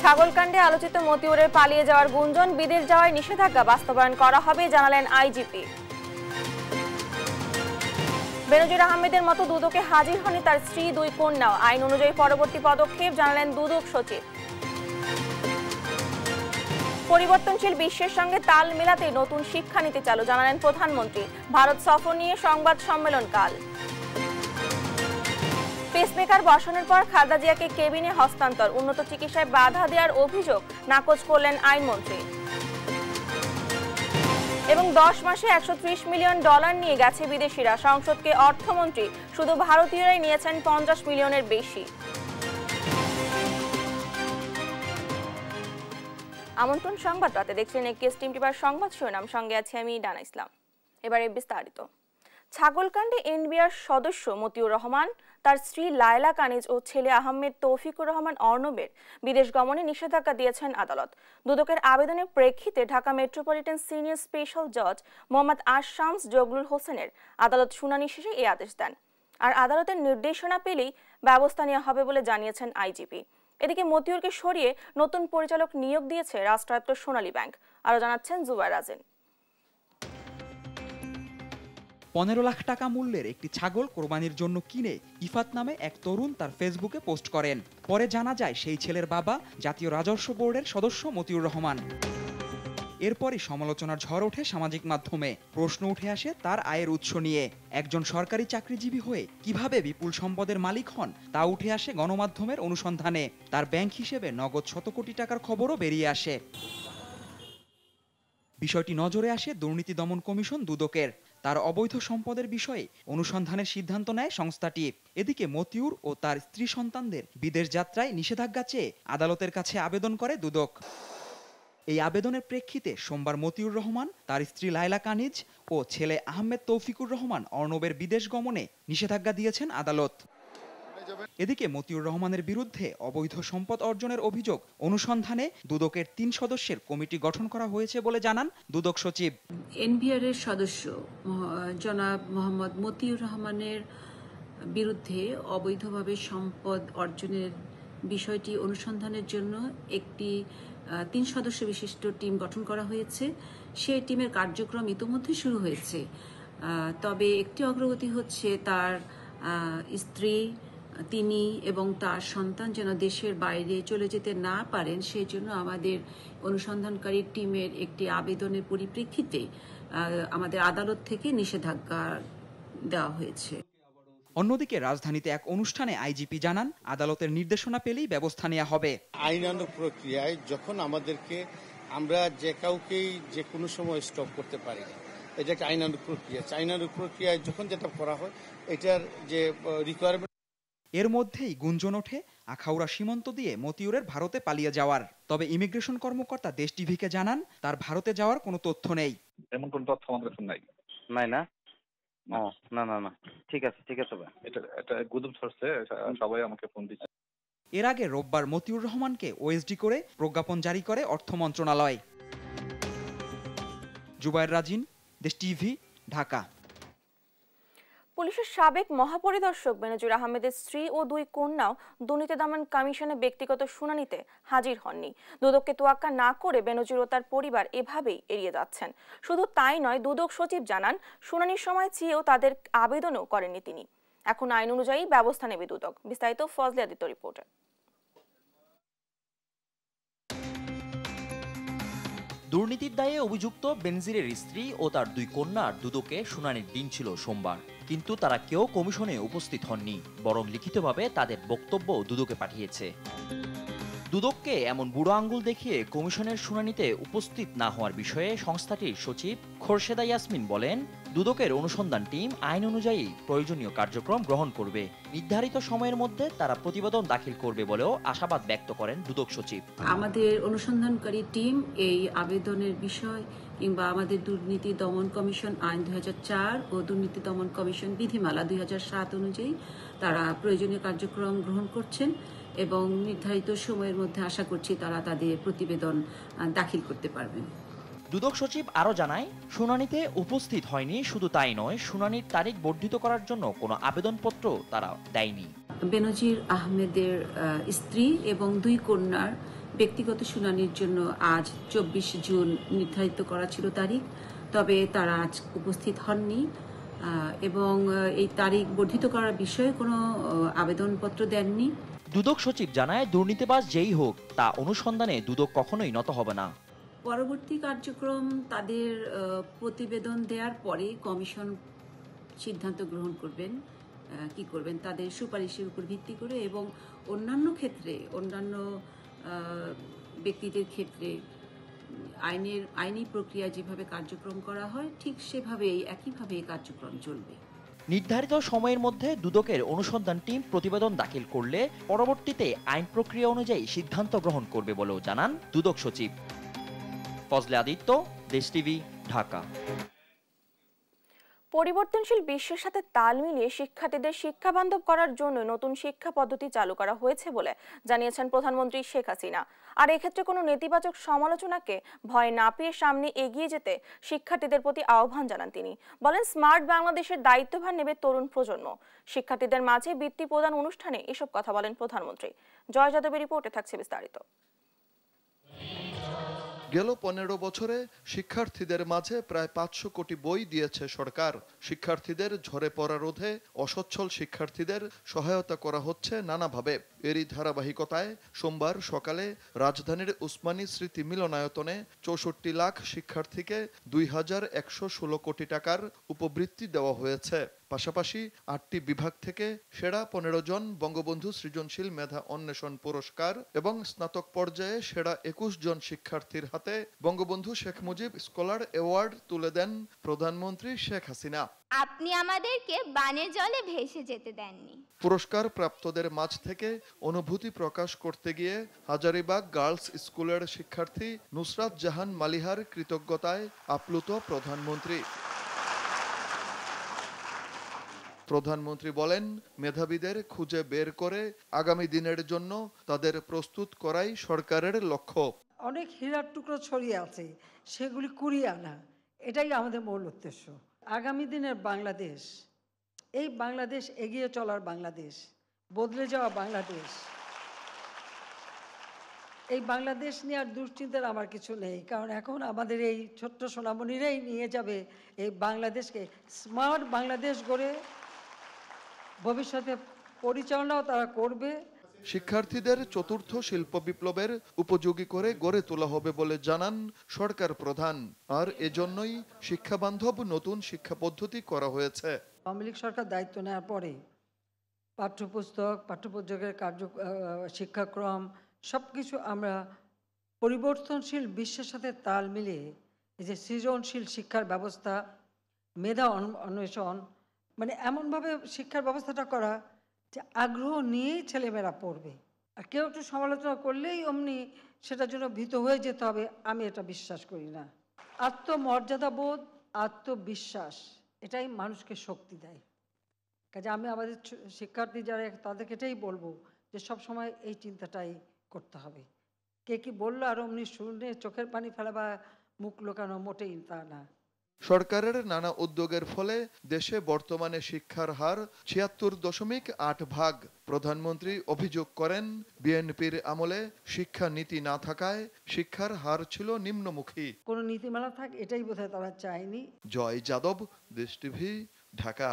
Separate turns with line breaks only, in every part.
ছাগলকাণ্ডে আলোচিত মতিউরের পালিয়ে যাওয়ার গুঞ্জন, বিদেশ যাওয়ায় নিষেধাজ্ঞা বাস্তবায়ন করা হবে জানালেন আইজিপি। বেনজির আহমেদের মতো দুদকে হাজির হননি তার স্ত্রী, দুই কন্যাও। আইন অনুযায়ী পরবর্তী পদক্ষেপ জানালেন দুদক সচিব। পরিবর্তনশীল বিশ্বের সঙ্গে তাল মেলাতে নতুন শিক্ষানীতি চালু জানালেন প্রধানমন্ত্রী। ভারত সফর নিয়ে সংবাদ সম্মেলন কাল। পেসমেকার বসানোর পর খালেদা জিয়াকে কেবিনে হস্তান্তর, উন্নত চিকিৎসায় বাধা দেওয়ার অভিযোগ নাকচ করলেন আইনমন্ত্রী। এবং 10 মাসে $130 মিলিয়ন নিয়ে গেছে বিদেশিরা। সংসদকে অর্থমন্ত্রী, শুধু ভারতীয়রাই নিয়েছেন 50 মিলিয়নের বেশি। আমন্ত্রণ সংবাদ রাতে দেখছিলেন একেএস টিম টিভার সংবাদ শিরোনাম, সঙ্গে আছি আমি ডানা ইসলাম। এবারে বিস্তারিত। ছাগলকাণ্ডে এনবিআর সদস্য মতিউর রহমান, তার স্ত্রী লায়লা কানিজ ও ছেলে আহমেদ তৌফিকুর রহমান অর্ণবের বিদেশ গমনে নিষেধাজ্ঞা দিয়েছেন আদালত। দুদকের আবেদনের প্রেক্ষিতে ঢাকা মেট্রোপলিটন সিনিয়র স্পেশাল জজ মোহাম্মদ আশামস জগলুল হোসেনের আদালত শুনানি শেষে এই আদেশ দেন। আর আদালতের নির্দেশনা পেলেই ব্যবস্থা নেওয়া হবে বলে জানিয়েছেন আইজিপি। এদিকে মতিউরকে সরিয়ে নতুন পরিচালক নিয়োগ দিয়েছে রাষ্ট্রায়ত্ত সোনালী ব্যাংক। আরো জানাচ্ছেন জুবায়ের রাজিন।
15 লাখ টাকা মূল্যের একটি ছাগল কোরবানির জন্য কিনে ইফাত নামে এক তরুণ তার ফেসবুকে পোস্ট করেন। পরে জানা যায় সেই ছেলের বাবা জাতীয় রাজস্ব বোর্ডের সদস্য মতিউর রহমান। এরপরই সমালোচনার ঝড় ওঠে সামাজিক মাধ্যমে। প্রশ্ন উঠে আসে তার আয়ের উৎস নিয়ে। একজন সরকারি চাকরিজীবী হয়ে কিভাবে বিপুল সম্পদের মালিক হন তা উঠে আসে গণমাধ্যমের অনুসন্ধানে। তার ব্যাংক হিসেবে নগদ শত কোটি টাকার খবরও বেরিয়ে আসে। বিষয়টি নজরে আসে দুর্নীতি দমন কমিশন দুদকের। তার অবৈধ সম্পদের বিষয়ে অনুসন্ধানের সিদ্ধান্ত নেয় সংস্থাটি। এদিকে মতিউর ও তার স্ত্রী সন্তানদের বিদেশ যাত্রায় নিষেধাজ্ঞা চেয়ে আদালতের কাছে আবেদন করে দুদক। এই আবেদনের প্রেক্ষিতে সোমবার মতিউর রহমান, তার স্ত্রী লায়লা কানিজ ও ছেলে আহমেদ তৌফিকুর রহমান অর্ণবের বিদেশ গমনে নিষেধাজ্ঞা দিয়েছেন আদালত। এদিকে মতিউর রহমানের বিরুদ্ধে অবৈধ সম্পদ অর্জনের অভিযোগ অনুসন্ধানে দুদকের 3 সদস্যের কমিটি গঠন করা হয়েছে বলে জানান দুদক সচিব।
এনবিআর এর সদস্য জনাব মোহাম্মদ মতিউর রহমানের বিরুদ্ধে অবৈধভাবে সম্পদ অর্জনের বিষয়টি অনুসন্ধানের জন্য একটি 3 সদস্য বিশিষ্ট টিম গঠন করা হয়েছে। সেই টিমের কার্যক্রম ইতিমধ্যে শুরু হয়েছে। তবে একটি অগ্রগতি হচ্ছে তার স্ত্রী, তিনি এবং তার সন্তান যেন দেশের বাইরে চলে যেতে না পারেন, সেই জন্য আমাদের অনুসন্ধানকারী টিমের একটি আবেদনের পরিপ্রেক্ষিতে আমাদের আদালত থেকে নিষেধাজ্ঞা দেওয়া হয়েছে।
অন্যদিকে রাজধানীতে এক অনুষ্ঠানে আইজিপি জানান, আদালতের নির্দেশনা পেলেই ব্যবস্থা নেওয়া হবে।
আইনানুগ প্রক্রিয়ায় যখন আমাদেরকে আমরা যে কাউকেই যে কোনো সময় স্টপ করতে পারি না, এটা একটা আইনানুগ প্রক্রিয়া। আইনানুগ প্রক্রিয়ায় যখন যেটা করা হয়, এটার যে রিকোয়ারমেন্ট।
এর মধ্যেই গুঞ্জন ওঠে আখাউড়া সীমান্ত দিয়ে মতিউরের ভারতে পালিয়ে যাওয়ার। তবে ইমিগ্রেশন কর্মকর্তা দেশ টিভিকে জানান, তার ভারতে যাওয়ার কোনো তথ্য নেই।
এমন কোনো তথ্য আমাদের কাছে নাই।
না না না না, ঠিক আছে
এটা গুজব ছড়ছে, সবাই আমাকে ফোন দিচ্ছে।
এর আগে রোববার মতিউর রহমানকে ওএসডি করে প্রজ্ঞাপন জারি করে অর্থ মন্ত্রণালয়। জুবায়ের রাজিন, দেশ টিভি, ঢাকা।
পুলিশের সাবেক মহাপরিদর্শক বেনজির আহমেদের স্ত্রী ও 2 কন্যাও দুর্নীতি দমন কমিশনে ব্যক্তিগত শুনানিতে হাজির হননি। দুদককে তোয়াক্কা না করে বেনজির ও তার পরিবার এভাবেই এড়িয়ে যাচ্ছেন। শুধু তাই নয়, দুদক সচিব জানান, শুনানির সময় চেয়েও তাদের আবেদনও করেননি তিনি। এখন আইন অনুযায়ী ব্যবস্থা নেবে দুদক। বিস্তারিত ফজলে আদিত্য রিপোর্টে।
দুর্নীতির দায়ে অভিযুক্ত বেনজিরের স্ত্রী ও তার 2 কন্যার দুদকে শুনানির দিন ছিল সোমবার, কিন্তু তারা কেউ কমিশনে উপস্থিত হননি, বরং লিখিতভাবে তাদের বক্তব্য দুদকে পাঠিয়েছে। দুদককে এমন বুড়ো আঙ্গুল দেখিয়ে কমিশনের শুনানিতে উপস্থিত না হওয়ার বিষয়ে সংস্থাটির সচিব খোরশেদা ইয়াসমিন বলেন, দুদকের অনুসন্ধান টিম আইন অনুযায়ী প্রয়োজনীয় কার্যক্রম গ্রহণ করবে। নির্ধারিত সময়ের মধ্যে তারা প্রতিবেদন দাখিল করবে বলেও আশাবাদ ব্যক্ত করেন দুদক সচিব।
আমাদের অনুসন্ধানকারী টিম এই আবেদনের বিষয় কিংবা আমাদের দুর্নীতি দমন কমিশন আইন 2004 ও দুর্নীতি দমন কমিশন বিধিমালা 2007 অনুযায়ী তারা প্রয়োজনীয় কার্যক্রম গ্রহণ করছেন এবং নির্ধারিত সময়ের মধ্যে আশা করছি তারা তাদের প্রতিবেদন দাখিল করতে পারবেন।
দুদক সচিব আরও জানায়, শুনানিতে উপস্থিত হয়নি, শুধু তাই নয়, শুনানির তারিখ বর্ধিত করার জন্য কোনো আবেদনপত্র তারা দেয়নি।
বেনজির আহমেদের স্ত্রী এবং 2 কন্যার ব্যক্তিগত শুনানির জন্য আজ 24 জুন নির্ধারিত করা ছিল তারিখ, তবে তারা আজ উপস্থিত হননি এবং এই তারিখ বর্ধিত করার বিষয়ে কোনো আবেদনপত্র দেননি।
দুদক সচিব জানায়, দুর্নীতিবাজ যেই হোক তা অনুসন্ধানে দুদক কখনোই নত হবে না।
পরবর্তী কার্যক্রম তাদের প্রতিবেদন দেওয়ার পরে কমিশন সিদ্ধান্ত গ্রহণ করবেন কি করবেন তাদের সুপারিশের উপর ভিত্তি করে, এবং অন্যান্য ক্ষেত্রে অন্যান্য ব্যক্তিদের ক্ষেত্রে আইনি প্রক্রিয়া যেভাবে কার্যক্রম করা হয় ঠিক সেভাবেই একইভাবে কার্যক্রম চলবে।
নির্ধারিত সময়ের মধ্যে দুদকের অনুসন্ধান টিম প্রতিবেদন দাখিল করলে পরবর্তীতে আইন প্রক্রিয়া অনুযায়ী সিদ্ধান্ত গ্রহণ করবে বলেও জানান দুদক সচিব। ফজলে আদিত্য, দেশ টিভি, ঢাকা।
পরিবর্তনশীল বিশ্বের সাথে তাল মিলিয়ে শিক্ষার্থীদের শিক্ষাবান্ধব করার জন্য নতুন শিক্ষা পদ্ধতি চালু করা হয়েছে বলে জানিয়েছেন প্রধানমন্ত্রী শেখ হাসিনা। আর এক্ষেত্রে কোনো নেতিবাচক সমালোচনাকে ভয় না পেয়ে সামনে এগিয়ে যেতে শিক্ষার্থীদের প্রতি আহ্বান জানান তিনি। বলেন, স্মার্ট বাংলাদেশের দায়িত্বভার নেবে তরুণ প্রজন্ম। শিক্ষার্থীদের মাঝে বৃত্তি প্রদান অনুষ্ঠানে এসব কথা বলেন প্রধানমন্ত্রী। জয় যাদবের রিপোর্টে থাকছে বিস্তারিত।
গেল 15 বছরে শিক্ষার্থীদের মাঝে প্রায় 500 কোটি বই দিয়েছে সরকার। শিক্ষার্থীদের ঝরে পড়া রোধে অসচ্ছল শিক্ষার্থীদের সহায়তা করা হচ্ছে নানাভাবে। এরই ধারাবাহিকতায় সোমবার সকালে রাজধানীর উসমানী স্মৃতি মিলনায়তনে 64 লাখ শিক্ষার্থীকে 2116 কোটি টাকার উপবৃত্তি দেওয়া হয়েছে। পাশাপাশি 8টি বিভাগ থেকে সেরা 15 জন বঙ্গবন্ধু সৃজনশীল মেধা অন্বেষণ পুরস্কার এবং স্নাতক পর্যায়ে সেরা 21 জন শিক্ষার্থীর হাতে বঙ্গবন্ধু শেখ মুজিব স্কলার অ্যাওয়ার্ড তুলে দেন প্রধানমন্ত্রী শেখ হাসিনা।
আপনি আমাদেরকে বানের জলে ভেসে যেতে দেননি।
পুরস্কার প্রাপ্তদের মাঝ থেকে অনুভূতি প্রকাশ করতে গিয়ে হাজারীবাগ গার্লস স্কুলের শিক্ষার্থী নুসরাত জাহান মালিহার কৃতজ্ঞতায় আপ্লুত প্রধানমন্ত্রী। প্রধানমন্ত্রী বলেন, মেধাবীদের খুঁজে বের করে আগামী দিনের জন্য তাদের প্রস্তুত করাই সরকারের লক্ষ্য।
অনেক হীরার টুকরো ছড়িয়ে আছে, সেগুলি কুড়িয়ে আনা, এটাই আমাদের মূল উদ্দেশ্য। আগামী দিনের বাংলাদেশ, এই বাংলাদেশ এগিয়ে চলার বাংলাদেশ, বদলে যাওয়া বাংলাদেশ, এই বাংলাদেশ নিয়ে আর দুশ্চিন্তার আমার কিছু নেই, কারণ এখন আমাদের এই ছোট্ট সোনামণিরাই নিয়ে যাবে এই বাংলাদেশকে স্মার্ট বাংলাদেশ গড়ে ভবিষ্যতে পরিচালনাও তারা করবে।
শিক্ষার্থীদের চতুর্থ শিল্প বিপ্লবের উপযোগী করে গড়ে তোলা হবে বলে জানান সরকার প্রধান। আর এজন্যই শিক্ষাবান্ধব নতুন শিক্ষা পদ্ধতি করা হয়েছে।
আওয়ামী লীগ সরকার দায়িত্ব নেওয়ার পরে পাঠ্যপুস্তক, পাঠ্যপুস্তকের শিক্ষাক্রম সবকিছু আমরা পরিবর্তনশীল বিশ্বের সাথে তাল মিলিয়ে এই যে সৃজনশীল শিক্ষার ব্যবস্থা, মেধা অন্বেষণ, মানে এমনভাবে শিক্ষার ব্যবস্থাটা করা যে আগ্রহ নিয়েই ছেলেমেয়েরা পড়বে। আর কেউ একটু সমালোচনা করলেই অমনি সেটার জন্য ভীত হয়ে যেতে হবে, আমি এটা বিশ্বাস করি না। আত্মমর্যাদাবোধ, আত্মবিশ্বাস, এটাই মানুষকে শক্তি দেয়। কাজে আমি আমাদের শিক্ষার্থী যারা তাদেরকে এটাই বলবো যে সব সময় এই চিন্তাটাই করতে হবে। কে কি বললো আর অমনি শুনে চোখের পানি ফেলা বা মুখ লোকানো মোটেই তা না।
সরকারের নানা উদ্যোগের ফলে দেশে বর্তমানে শিক্ষার হার ৭৬.৮ প্রধানমন্ত্রী অভিযোগ করেন, বিএনপির আমলে শিক্ষা নীতি না থাকায় শিক্ষার হার ছিল নিম্নমুখী।
কোনো নীতিমালা থাক, এটাই বোধহয় তারা চায়নি।
জয় যাদব, দেশ টিভি, ঢাকা।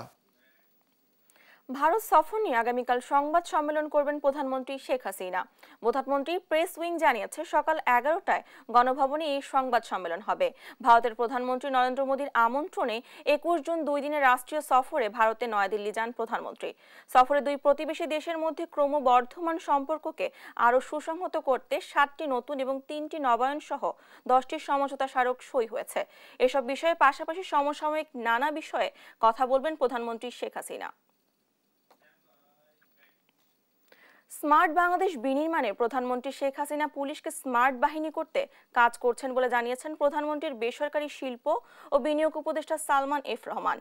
ভারত সফর নিয়ে আগামীকাল সংবাদ সম্মেলন করবেন প্রধানমন্ত্রী শেখ হাসিনা। প্রধানমন্ত্রীর প্রেস উইং জানিয়েছে, সকাল 11টায় গণভবনে এই সংবাদ সম্মেলন হবে। ভারতের প্রধানমন্ত্রী নরেন্দ্র মোদীর আমন্ত্রণে 21 জুন 2 দিনের রাষ্ট্রীয় সফরে ভারতে নয়াদিল্লি যান প্রধানমন্ত্রী। সফরে দুই প্রতিবেশী দেশের মধ্যে ক্রমবর্ধমান সম্পর্ককে আরও সুসংহত করতে 7টি নতুন এবং 3টি নবায়ন সহ 10টি সমঝোতা স্মারক সই হয়েছে। এসব বিষয়ে পাশাপাশি সমসাময়িক নানা বিষয়ে কথা বলবেন প্রধানমন্ত্রী শেখ হাসিনা। স্মার্ট বাংলাদেশ বিনির্মাণে প্রধানমন্ত্রী শেখ হাসিনা পুলিশকে স্মার্ট বাহিনী করতে কাজ করছেন বলে জানিয়েছেন প্রধানমন্ত্রীর বেসরকারি শিল্প ও বিনিয়োগ উপদেষ্টা সালমান এফ রহমান।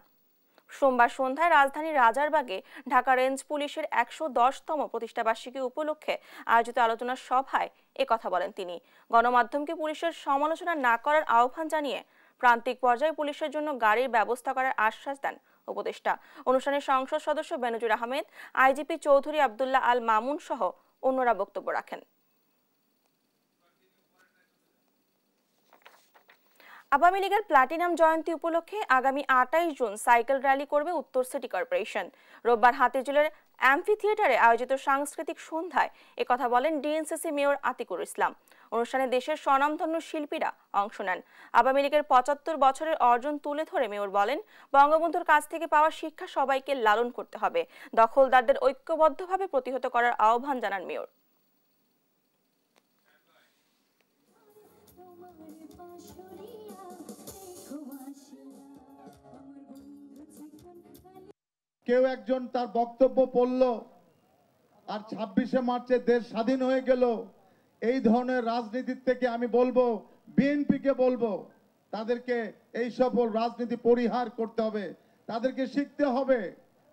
সোমবার সন্ধ্যায় রাজধানীর রাজারবাগে ঢাকা রেঞ্জ পুলিশের 110তম প্রতিষ্ঠাবার্ষিকী উপলক্ষে আয়োজিত আলোচনা সভায় একথা বলেন তিনি। গণমাধ্যমকে পুলিশের সমালোচনা না করার আহ্বান জানিয়ে প্রান্তিক পর্যায়ে পুলিশের জন্য গাড়ির ব্যবস্থা করার আশ্বাস দেন উপদেষ্টা। অনুষ্ঠানে সংসদ সদস্য বেনজির আহমেদ, আইজিপি চৌধুরী আব্দুল্লাহ আল মামুন সহ অন্যরা বক্তব্য রাখেন। আওয়ামী লীগের প্লাটিনাম জয়ন্তী উপলক্ষে আগামী 28 জুন সাইকেল র্যালি করবে উত্তর সিটি কর্পোরেশন। রোববার হাতিরঝিলের অ্যাম্ফি থিয়েটারে আয়োজিত সাংস্কৃতিক সন্ধ্যায় একথা বলেন ডিএনসিসি মেয়র আতিকুর ইসলাম। অনুষ্ঠানে দেশের স্বনামধন্য শিল্পীরা অংশ নেন। আওয়ামী লীগের 75 বছরের অর্জন তুলে ধরে মেয়র বলেন, বঙ্গবন্ধুর কাছ থেকে পাওয়া শিক্ষা সবাইকে লালন করতে হবে। দখলদারদের ঐক্যবদ্ধভাবে প্রতিহত করার আহ্বান জানান মেয়র।
কেউ একজন তার বক্তব্য পড়ল আর 26শে মার্চে দেশ স্বাধীন হয়ে গেল, এই ধরনের রাজনীতির থেকে আমি বলবো বিএনপিকে বলবো তাদেরকে এই সকল রাজনীতি পরিহার করতে হবে। তাদেরকে শিখতে হবে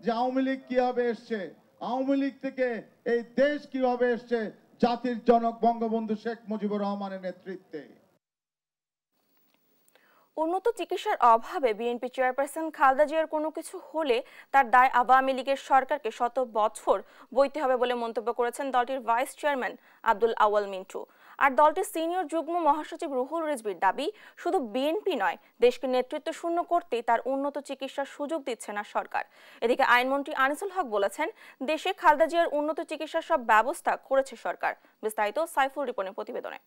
যে আওয়ামী লীগ কিভাবে এসছে, আওয়ামী লীগ থেকে এই দেশ কিভাবে এসছে জাতির জনক বঙ্গবন্ধু শেখ মুজিবুর রহমানের নেতৃত্বে।
উন্নত চিকিৎসার অভাবে বিএনপি চেয়ারপারসন খালেদা জিয়ার কোনো কিছু হলে তার দায় আওয়ামী লীগের সরকারকে 100 বছর বইতে হবে বলে মন্তব্য করেছেন দলটির ভাইস চেয়ারম্যান আব্দুল আওয়াল মিন্টু। আর দলটির সিনিয়র যুগ্ম মহাসচিব রুহুল রিজভির দাবি, শুধু বিএনপি নয়, দেশকে নেতৃত্ব শূন্য করতেই তার উন্নত চিকিৎসার সুযোগ দিচ্ছে না সরকার। এদিকে আইনমন্ত্রী আনিসুল হক বলেছেন, দেশে খালেদা জিয়ার উন্নত চিকিৎসার সব ব্যবস্থা করেছে সরকার। বিস্তারিত সাইফুল রিপনের প্রতিবেদনে।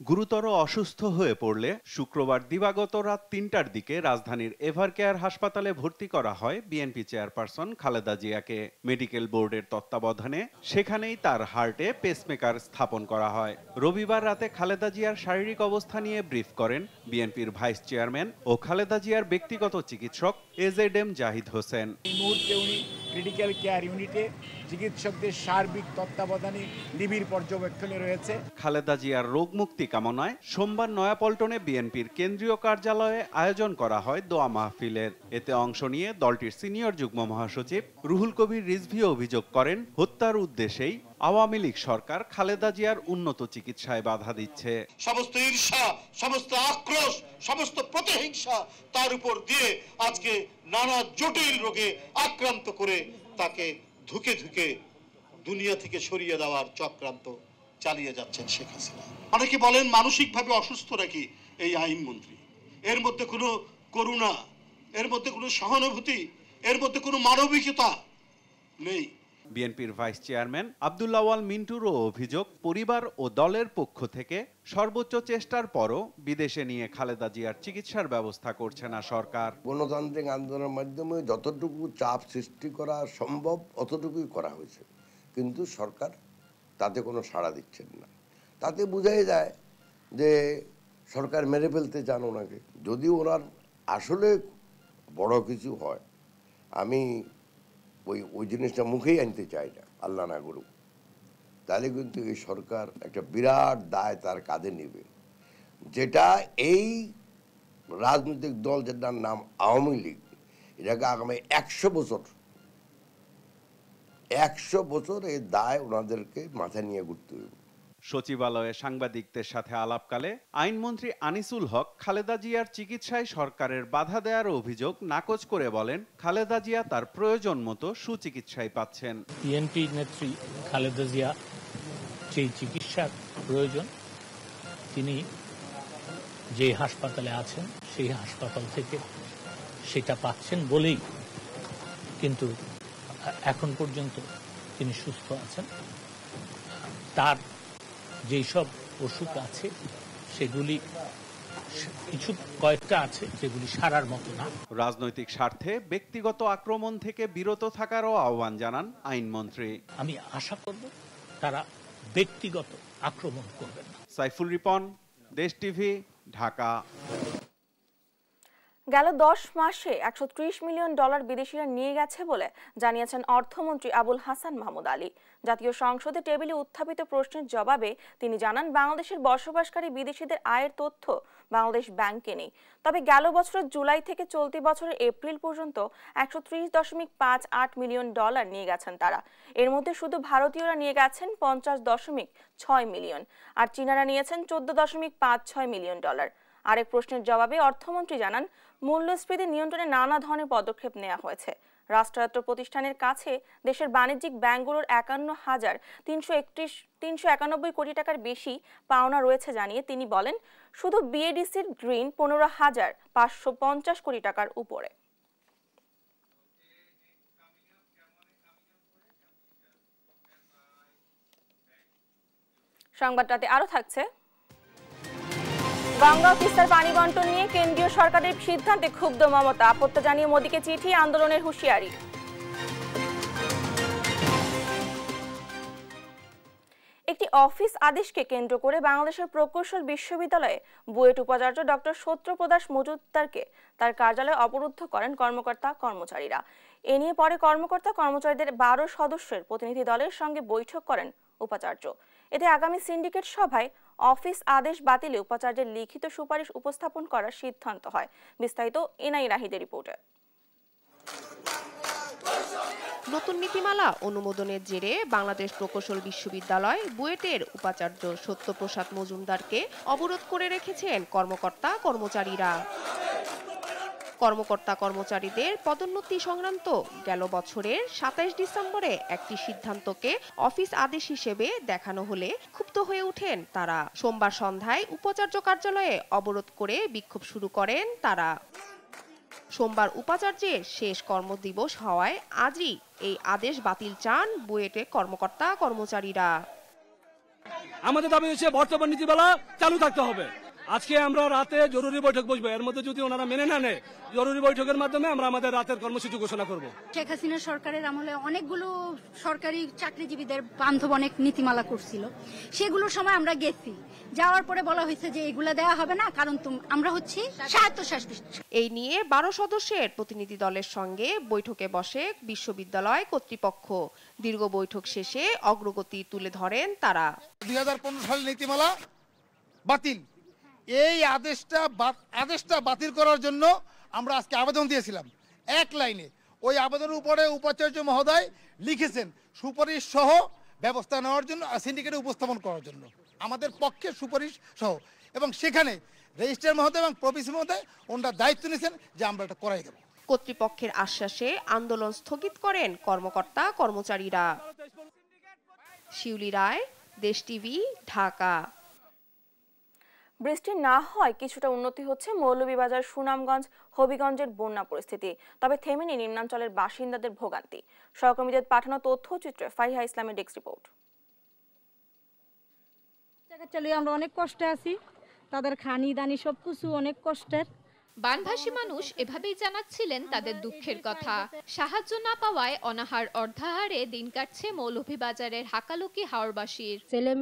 গুরুতর অসুস্থ হয়ে পড়লে শুক্রবার দিবাগত রাত ৩টার দিকে রাজধানীর এভারকেয়ার হাসপাতালে ভর্তি করা হয় বিএনপি চেয়ারপারসন খালেদা জিয়াকে। মেডিকেল বোর্ডের তত্ত্বাবধানে সেখানেই তার হার্টে পেসমেকার স্থাপন করা হয়। রবিবার রাতে খালেদা জিয়ার শারীরিক অবস্থা নিয়ে ব্রিফ করেন বিএনপির ভাইস চেয়ারম্যান ও খালেদা জিয়ার ব্যক্তিগত চিকিৎসক এজেডএম জাহিদ হোসেন।
এই মুহূর্তে উনি ক্রিটিক্যাল কেয়ার ইউনিটে চিকিৎসকদের সার্বিক তত্ত্বাবধানে নিবিড় পর্যবেক্ষণে রয়েছে।
খালেদা জিয়ার রোগ মুক্তি কামনায় সোমবার নয়াপল্টনে বিএনপির কেন্দ্রীয় কার্যালয়ে আয়োজন করা হয় দোয়া মাহফিলের। এতে অংশ নিয়ে দলটির সিনিয়র যুগ্ম মহাসচিব রুহুল কবির রিজভী অভিযোগ করেন, হত্যার উদ্দেশ্যেই আওয়ামী লীগ সরকার খালেদা জিয়ার উন্নত চিকিৎসায় বাধা দিচ্ছে।
সমস্ত ঈর্ষা, সমস্ত আক্রোশ, সমস্ত প্রতিহিংসা তার উপর দিয়ে আজকে নানা জটিল রোগে আক্রান্ত করে তাকে ধুকে ধুকে দুনিয়া থেকে সরিয়ে দেওয়ার চক্রান্ত চালিয়ে যাচ্ছেন শেখ হাসিনা। অনেকে বলেন মানসিকভাবে অসুস্থ নাকি এই আইনমন্ত্রী। এর মধ্যে কোনো করুণা, এর মধ্যে কোনো সহানুভূতি, এর মধ্যে কোনো মানবিকতা নেই।
বিএনপির ভাইস চেয়ারম্যান আব্দুল আওয়াল মিন্টুরও অভিযোগ, পরিবার ও দলের পক্ষ থেকে সর্বোচ্চ চেষ্টার পরও বিদেশে নিয়ে খালেদা জিয়ার চিকিৎসার ব্যবস্থা করছে না সরকার।
গণতান্ত্রিক আন্দোলনের মাধ্যমে যতটুকু চাপ সৃষ্টি করা সম্ভব অতটুকুই করা হয়েছে, কিন্তু সরকার তাতে কোনো সাড়া দিচ্ছেন না। তাতে বোঝাই যায় যে সরকার মেরে ফেলতে চান ওনাকে। যদি ওনার আসলে বড় কিছু হয়, আমি ওই জিনিসটা মুখেই আনতে চাই না, আল্লাহ না করুক, তাহলে কিন্তু এই সরকার একটা বিরাট দায় তার কাঁধে নেবে, যেটা এই রাজনৈতিক দল যেটার নাম আওয়ামী লীগ, এটাকে আগামী 100 বছর এই দায় ওনাদেরকে মাথায় নিয়ে ঘুরতে হবে।
সচিবালয়ে সাংবাদিকদের সাথে আলাপকালে আইনমন্ত্রী আনিসুল হক খালেদা জিয়ার চিকিৎসায় সরকারের বাধা দেওয়ার অভিযোগ নাকচ করে বলেন, খালেদা জিয়া তার প্রয়োজন মতো সুচিকিৎসায় পাচ্ছেন।
বিএনপি নেত্রী খালেদা জিয়া যেই চিকিৎসার প্রয়োজন তিনি যে হাসপাতালে আছেন সেই হাসপাতাল থেকে সেটা পাচ্ছেন বলেই কিন্তু এখন পর্যন্ত তিনি সুস্থ আছেন। তার যেই সব অসুখ আছে সেগুলি কয়েকটা আছে যেগুলি সারার মতো না।
রাজনৈতিক স্বার্থে ব্যক্তিগত আক্রমণ থেকে বিরত থাকারও আহ্বান জানান আইনমন্ত্রী।
আমি আশা করব তারা ব্যক্তিগত আক্রমণ করবেন না।
সাইফুল রিপন, দেশ টিভি, ঢাকা।
গেল 10 মাসে $130 মিলিয়ন বিদেশিরা নিয়ে গেছে বলে জানিয়েছেন অর্থমন্ত্রী আবুল হাসান মাহমুদ আলী। জাতীয় সংসদে টেবিলে উত্থাপিত প্রশ্নের জবাবে তিনি জানান, বাংলাদেশের বসবাসকারী বিদেশিদের আয়ের তথ্য বাংলাদেশ ব্যাংকে নেই। তবে গেল বছরের জুলাই থেকে চলতি বছরের এপ্রিল পর্যন্ত $130.58 মিলিয়ন নিয়ে গেছেন তারা। এর মধ্যে শুধু ভারতীয়রা নিয়ে গেছেন $50.6 মিলিয়ন, আর চীনারা নিয়েছেন $14.56 মিলিয়ন। আরেক প্রশ্নের জবাবে অর্থমন্ত্রী জানান, মূল্যস্ফীতি নিয়ন্ত্রণে নানা ধরনের পদক্ষেপ নেওয়া হয়েছে। রাষ্ট্রায়ত্ত প্রতিষ্ঠানের কাছে দেশের বাণিজ্যিক ব্যাংকগুলোর 51,391 কোটি টাকার বেশি পাওনা রয়েছে জানিয়ে তিনি বলেন, শুধু বিএডিসির ঋণ 15,550 কোটি টাকার উপরে। সংবাদটাতে আরো থাকছে, গঙ্গা ও তিস্তার পানি বন্টন নিয়ে কেন্দ্রীয় সরকারের সিদ্ধান্তে ক্ষুব্ধ মমতা, আপত্তি জানিয়ে মোদীকে চিঠি, আন্দোলনের হুঁশিয়ারি। একটি অফিস আদেশকে কেন্দ্র করে বাংলাদেশের প্রকৌশল বিশ্ববিদ্যালয়ে বুয়েট উপাচার্য ডক্টর সত্যপ্রদাস মজুমদারকে তার কার্যালয়ে অবরুদ্ধ করেন কর্মকর্তা কর্মচারীরা। এ নিয়ে পরে কর্মকর্তা কর্মচারীদের 12 সদস্যের প্রতিনিধি দলের সঙ্গে বৈঠক করেন উপাচার্য। এতে আগামী সিন্ডিকেট সভায় অফিস আদেশ বাতিলে উপাচার্যের লিখিত সুপারিশ উপস্থাপন করার সিদ্ধান্ত হয়। বিস্তারিত এনআই রাহিদের রিপোর্টে।
নতুন নীতিমালা অনুমোদনের জেরে বাংলাদেশ প্রকৌশল বিশ্ববিদ্যালয় বুয়েটের উপাচার্য সত্যপ্রসাদ মজুমদারকে অবরোধ করে রেখেছেন কর্মকর্তা কর্মচারীরা। কর্মকর্তা কর্মচারীদের পদোন্নতি সংক্রান্ত গেল বছরের 27 ডিসেম্বরে একটি সিদ্ধান্তকে অফিস আদেশ হিসেবে দেখানো হলে ক্ষুব্ধ হয়ে ওঠেন তারা। সোমবার সন্ধ্যায় উপাচার্য কার্যালয়ে অবরোধ করে বিক্ষোভ শুরু করেন তারা। সোমবার উপাচার্যের শেষ কর্মদিবস হওয়ায় আজই এই আদেশ বাতিল চান বুয়েটের কর্মকর্তা কর্মচারীরা।
আমাদের দাবি হচ্ছে বর্তমান নীতিমালা চালু থাকতে হবে। আজকে আমরা রাতে জরুরি বৈঠক বসবো, এর মধ্যে যদি ওনারা মেনে না নেয় জরুরি বৈঠকের মাধ্যমে আমরা আমাদের রাতের কর্মসূচি ঘোষণা করব।
শেখ হাসিনা সরকারের আমলে অনেকগুলো সরকারি চাকরিজীবীদের বান্ধব অনেক নীতিমালা করছিল, সেগুলোর সময় আমরা গেছি, যাওয়ার পরে বলা হয়েছে যে এগুলা দেওয়া হবে না, কারণ আমরা হচ্ছি স্বায়ত্তশাসিত।
এই নিয়ে 12 সদস্যের প্রতিনিধি দলের সঙ্গে বৈঠকে বসে বিশ্ববিদ্যালয় কর্তৃপক্ষ। দীর্ঘ বৈঠক শেষে অগ্রগতি তুলে ধরেন তারা।
2015 সালের নীতিমালা বাতিল, এই আদেশটা বাতিল করার জন্য আমরা আজকে আবেদন দিয়েছিলাম এক লাইনে। ওই আবেদনের উপরে উপাচার্য মহোদয় লিখেছেন সুপারিশ সহ ব্যবস্থা নেওয়ার জন্য, সিন্ডিকেটে উপস্থাপন করার জন্য আমাদের পক্ষে সুপারিশ সহ, এবং সেখানে রেজিস্ট্রার মহোদয় এবং প্রভিসি মহোদয় ওনারা দায়িত্ব নিয়েছেন যে আমরা এটা করাই দেব।
কর্তৃপক্ষের আশ্বাসে আন্দোলন স্থগিত করেন কর্মকর্তা কর্মচারীরা। শিউলি রায়, দেশ টিভি, ঢাকা।
বৃষ্টি না হয় কিছুটা উন্নতি হচ্ছে মৌলভীবাজার, সুনামগঞ্জ, হবিগঞ্জের বন্যা পরিস্থিতি, তবে থেমেনি নিম্নাঞ্চলের বাসিন্দাদের ভোগান্তি। সহকর্মীদের পাঠানো তথ্যচিত্রে ফারিহা ইসলামের ডেস্ক রিপোর্ট।
আমরা অনেক কষ্টে আছি, তাদের খানি দানি সবকিছু অনেক কষ্টের।
বানভাসী মানুষ এভাবেই জানাচ্ছিলেন তাদের দুঃখের কথা। সাহায্য না পাওয়ায় অনাহার অর্ধাহারে দিন কাটছে মৌলভীবাজারের হাকালুকি হাওরবাসীর।
ছেলে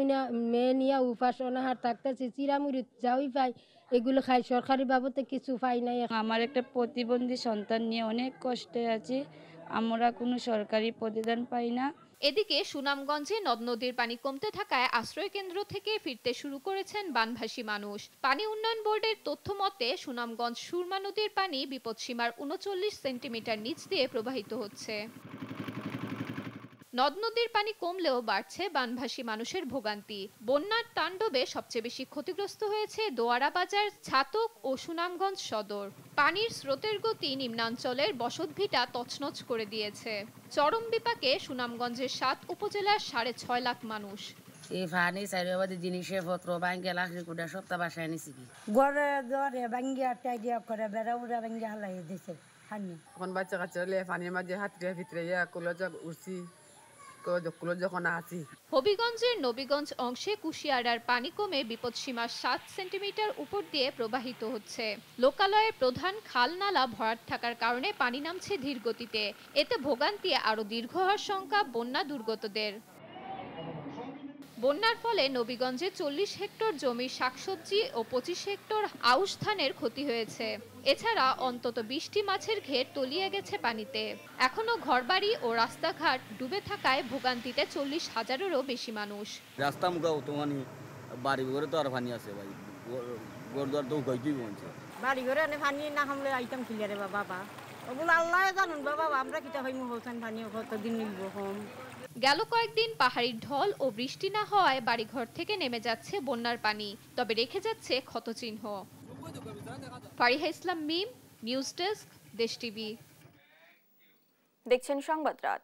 মেয়ে নিয়ে উপাস অনাহার থাকতেছে, চিরামুড়ি যাওই পাই এগুলো খাই, সরকারি বাবদে কিছু পাই নাই।
আমার একটা প্রতিবন্ধী সন্তান নিয়ে অনেক কষ্টে আছি, আমরা কোনো সরকারি প্রতিদান পাই না।
এদিকে সুনামগঞ্জে নদ নদীর পানি কমতে থাকায় আশ্রয় কেন্দ্র থেকে ফিরতে শুরু করেছেন বানভাসী মানুষ। পানি উন্নয়ন বোর্ডের তথ্য মতে সুনামগঞ্জ সুরমা নদীর পানি বিপদসীমার 39 সেন্টিমিটার নিচ দিয়ে প্রবাহিত হচ্ছে। নদ নদীর পানি কমলেও বাড়ছে বানভাসী মানুষের ভোগান্তি। বন্যার তাণ্ডবে সবচেয়ে বেশি ক্ষতিগ্রস্ত হয়েছে দোয়ারা বাজার, ছাতক ও সুনামগঞ্জ সদর। পানির স্রোতের গতি নিম্নাঞ্চলের বসতভিটা তছনছ করে দিয়েছে। চরম বিপাকে সুনামগঞ্জের 7 উপজেলার 6.5 লাখ মানুষ।
এই পানি চারিবাদী জিনিসপত্র ভাঙ্গে লাখি কুড়া সপ্তাহ বাসায় নিছি কি
ঘরে ঘরে ভাঙ্গিয়া টাইডিয়া করে বেড়া উড়া ভাঙ্গিয়া হালাই দিছে পানি।
এখন বাচ্চা কাচ্চা পানির মাঝে হাতড়িয়া ভিতরে কলেজা উঠছি,
হবিগঞ্জের নবীগঞ্জ অংশে কুশিয়ারার পানি কমে বিপদসীমার 7 সেন্টিমিটার উপর দিয়ে প্রবাহিত হচ্ছে। লোকালয়ের প্রধান খাল নালা ভরাট থাকার কারণে পানি নামছে ধীর গতিতে। এতে ভোগান্তি আরো দীর্ঘ হওয়ার শঙ্কা বন্যা দুর্গতদের। বন্যার ফলে নবীগঞ্জে 40 হেক্টর জমির শাকসবজি ও 25 হেক্টর আউশ ধানের ক্ষতি হয়েছে। এছাড়া অন্তত 20টি মাছের ঘের তলিয়ে গেছে পানিতে। এখনো ঘরবাড়ি ও রাস্তাঘাট ডুবে থাকায় ভোগান্তিতে 40,000-এরও বেশি মানুষ।
রাস্তা মুখাও তো মানে বাড়ি ঘরে তো আর পানি আছে ভাই, ঘরদুয়ার তো গইতেই বলছে।
বাড়ি ঘরে এনে পানি না হামলে আইতাম কিলারে বাবা, ওগুলো আল্লাহ জানুন বাবা, আমরা কিটা হইমু হোসেন পানি কতদিন নিব কম।
গেল কয়েকদিন পাহাড়ির ঢল ও বৃষ্টি না হওয়ায় বাড়িঘর থেকে নেমে যাচ্ছে বন্যার পানি, তবে রেখে যাচ্ছে ক্ষতচিহ্ন। ফারিহা ইসলাম মিম, নিউজ ডেস্ক, দেশ টিভি।
দেখছেন সংবাদ রাত।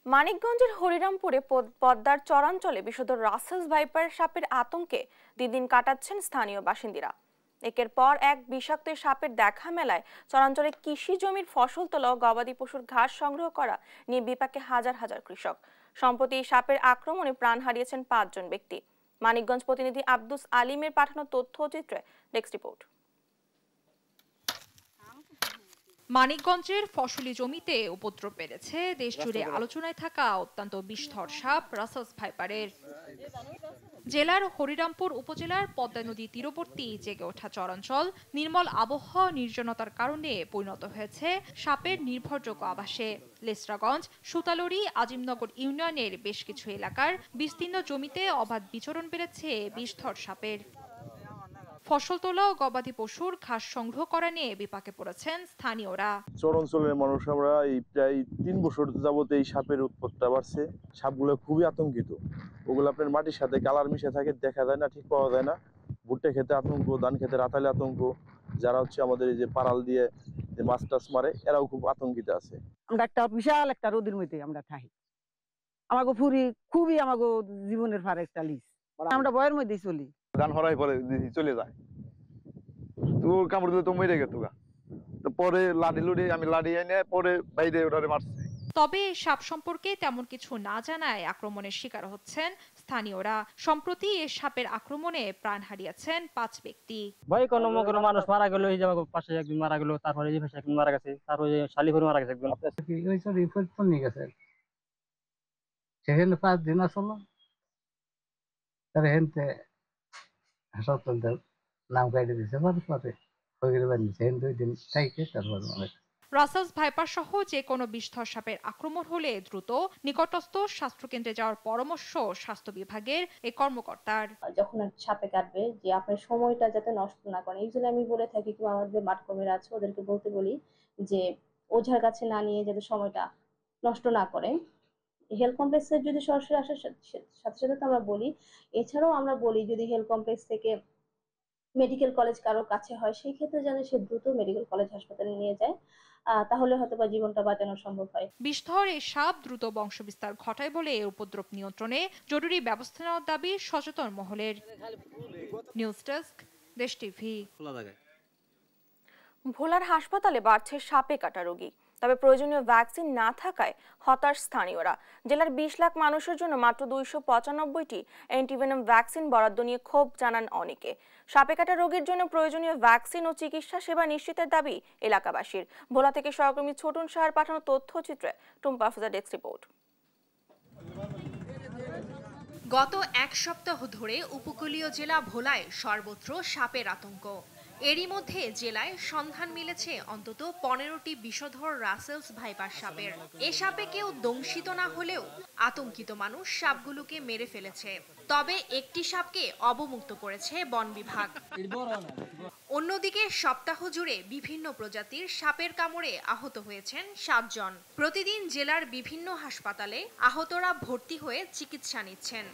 মানিকগঞ্জের হরিরামপুরে পদ্মার চরাঞ্চলে বিষধর রাসেলস ভাইপার সাপের আতঙ্কে দিন কাটাচ্ছেন স্থানীয় বাসিন্দারা। একের পর এক বিষাক্ত সাপের দেখা মেলায় চরাঞ্চলে কৃষি জমির ফসল তোলা ও গবাদি পশুর ঘাস সংগ্রহ করা নিয়ে বিপাকে হাজার হাজার কৃষক। সম্প্রতি সাপের আক্রমণে প্রাণ হারিয়েছেন 5 জন ব্যক্তি। মানিকগঞ্জ প্রতিনিধি আব্দুস আলিমের পাঠানো তথ্য চিত্রে ডেস্ক রিপোর্ট।
মানিকগঞ্জের ফসলি জমিতে উপদ্রব বেড়েছে দেশজুড়ে আলোচনায় থাকা অত্যন্ত বিষধর সাপ রাসেলস ভাইপারের। জেলার হরিরামপুর উপজেলার পদ্মা নদী তীরবর্তী জেগে ওঠা চরাঞ্চল নির্মল আবহাওয়া নির্জনতার কারণে পরিণত হয়েছে সাপের নির্ভরযোগ্য আবাসে। লেসরাগঞ্জ, সুতালড়ি, আজিমনগর ইউনিয়নের বেশ কিছু এলাকার বিস্তীর্ণ জমিতে অবাধ বিচরণ বেড়েছে বিষধর সাপের। ফসল তোলা ও গবাদি পশুর ঘাস সংগ্রহ করা নিয়ে বিপাকে পড়েছেন স্থানীয়রা।
চরাঞ্চলের মানুষ আমরা এই প্রায় 3 বছর যাবত এই সাপের উৎপত্তি বাড়ছে। সাপগুলো খুবই আতঙ্কিত। ওগুলো আপনার মাটির সাথে কালার মিশে থাকে, দেখা যায় না, ঠিক পাওয়া যায় না। ভুট্টা খেতে আতঙ্ক, ধান খেতে রাতালে আতঙ্ক, যারা হচ্ছে আমাদের এই যে পারাল দিয়ে যে মাছ টাছ মারে এরাও খুব আতঙ্কিত আছে।
আমরা একটা বিশাল একটা রোদের মধ্যে আমরা থাকি, আমাকে ফুরি খুবই আমাকে জীবনের ফার একটা লিস, আমরা বয়ের মধ্যে চলি,
ধান হরাই পরে চলে যায়, তো কামড় দিলে তো মরে গেত। তো পরে লাঠি লুড়ি আমি লাঠি এনে পরে বাইরে ওটারে মারছি।
তবে সাপ সম্পর্কে তেমন কিছু না জানায় আক্রমণের শিকার হচ্ছেন স্থানীয়রা। সম্প্রতি এই সাপের আক্রমণে প্রাণ হারিয়েছেন 5 ব্যক্তি।
ভয় কোনো মানুষ মারা গেল, এই যে পাশে একজন মারা গেল, তারপরে এই পাশে একজন মারা গেছে, তারপরে শালিপুর মারা গেছে একজন।
ওই সব রিপোর্ট তো নিয়ে গেছে, সেখানে 5 দিন আসলো, তার হেনতে হাসপাতাল নাম কাটে দিয়েছে, পরে হয়ে গেলে বানিয়েছে, 2 দিন থাইকে তারপর
রাসেলস ভাইপার সহ যে কোনো বিষধর সাপের আক্রমণ হলে দ্রুত নিকটস্থ স্বাস্থ্যকেন্দ্রে যাওয়ার পরামর্শ স্বাস্থ্য বিভাগের এই কর্মকর্তার।
যখন সাপে কাটবে যে আপনার সময়টা যাতে নষ্ট না করেন, এই জন্য আমি বলে থাকি কি আমাদের মাঠ কর্মীরা আছে ওদেরকে বলতে বলি যে ওঝার কাছে না নিয়ে যাতে সময়টা নষ্ট না করে। হেলথ কমপ্লেক্সের যদি সরাসরি আসার সাথে সাথে তো আমরা বলি, এছাড়াও আমরা বলি যদি হেলথ কমপ্লেক্স থেকে মেডিকেল কলেজ কারো কাছে হয় সেই ক্ষেত্রে যেন সে দ্রুত মেডিকেল কলেজ হাসপাতালে নিয়ে যায়, তাহলে হয়তোবা জীবনটা বাঁচানো সম্ভব হয়।
বিষধর এই সাপ দ্রুত বংশবিস্তার ঘটায় বলে এর উপদ্রব নিয়ন্ত্রণে জরুরি ব্যবস্থা নেওয়ার দাবি সচেতন মহলের। নিউজ ডেস্ক, দেশ টিভি।
ভোলার হাসপাতালে বাড়ছে সাপে কাটা রোগী, তবে প্রয়োজনীয় ভ্যাকসিন না থাকায় হতাশ স্থানীয়রা। জেলার 20 লাখ মানুষের জন্য মাত্র 295টি অ্যান্টিভেনম ভ্যাকসিন বরাদ্দ নিয়ে ক্ষোভ জানান অনেকে। সাপে কাটা রোগীর জন্য প্রয়োজনীয় ভ্যাকসিন ও চিকিৎসা সেবা নিশ্চিতের দাবি এলাকাবাসীর। ভোলা থেকে সহকর্মী ছোটন শাহর পাঠানো তথ্যচিত্রে টুম্পা ফজা ডেস্ক রিপোর্ট।
গত 1 সপ্তাহ ধরে উপকূলীয় জেলা ভোলায় সর্বত্র সাপের আতঙ্ক। এরই মধ্যে জেলায় সন্ধান মিলেছে অন্তত 15টি বিষধর রাসেলস ভাইপার সাপের। এ সাপে কেউ দংশিত না হলেও আতঙ্কিত মানুষ সাপগুলোকে মেরে ফেলেছে। তবে একটি সাপকে অবমুক্ত করেছে বন বিভাগ। অন্যদিকে সপ্তাহ জুড়ে বিভিন্ন প্রজাতির সাপের কামড়ে আহত হয়েছেন 7 জন। প্রতিদিন জেলার বিভিন্ন হাসপাতালে আহতরা ভর্তি হয়ে চিকিৎসা নিচ্ছেন।